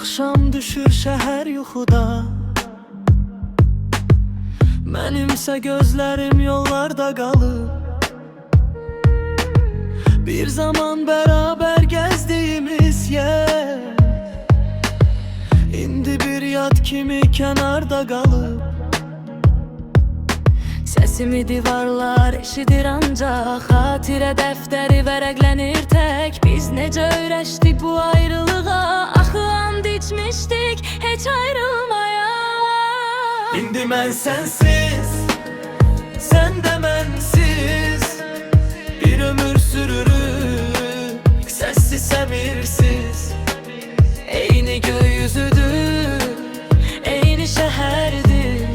Axşam düşür şəhər yuxuda, mənimsə gözlərim yollarda qalıb. Bir zaman bərabər gəzdiyimiz yer İndi bir yad kimi kənarda qalıb. Səsimi divarlar eşidir ancaq, xatirə dəftəri vərəqlənir tək. Biz necə öyrəşdik bu ayrılığa, axı and içmişdik heç ayrılmaya. İndi mən sənsiz, sən də mənsiz, bir ömür sürürük səssiz səmirsiz. Eyni gökyüzüdür, eyni şəhərdir,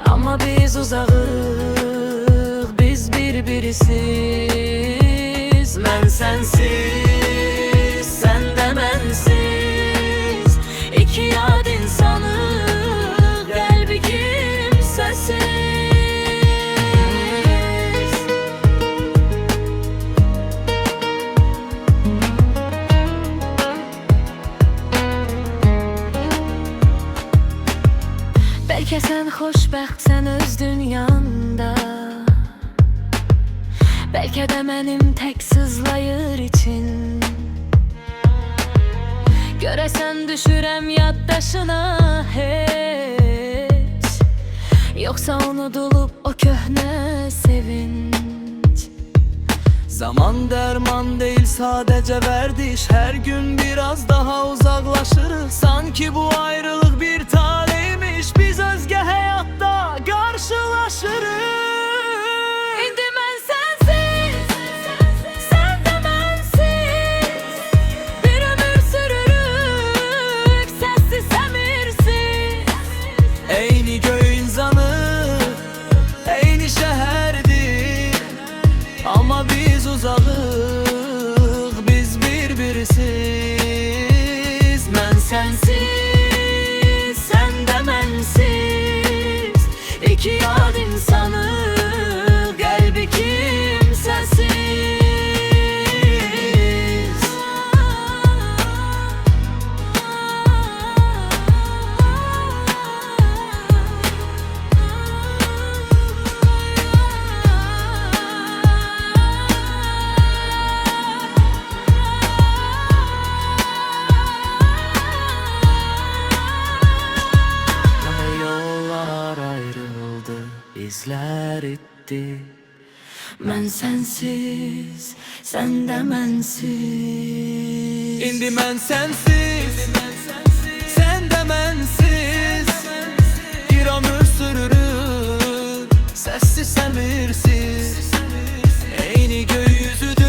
amma biz uzağıq, biz bir-birisiz. Mən sənsiz, sən də mənsiz, iki yad insanıq, qəlbi kimsəsiz. Bəlkə sən xoşbəxtsən öz dünyanda, bəlkə də mənim tək sızlayır için. Görəsən düşürəm yaddaşına heç, yoxsa unudulub o köhnə sevinç. Zaman dərman deyil, sadəcə vərdiş. Hər gün biraz daha uzaqlaşırıq, sanki bu ayrılıq bir taleymiş. Biz özgə həyatda qarşılaşırıq. İndi mən sənsiz, sən də mənsiz, bir ömür sürürük səssiz səmirsiz. Eyni göy insanıq, eyni şəhərdir, amma biz uzağıq, biz bir-birisiz. Mən sənsiz, sən də mənsiz, iki yad insanıq, qəlbi kimsəsiz. Yollar ayrıldı, izlər itdi. Mən sənsiz, sən də mənsiz. İndi mən sənsiz, sən də mənsiz, bir ömür sürürük səssiz səmirsiz. Eyni gökyüzüdür,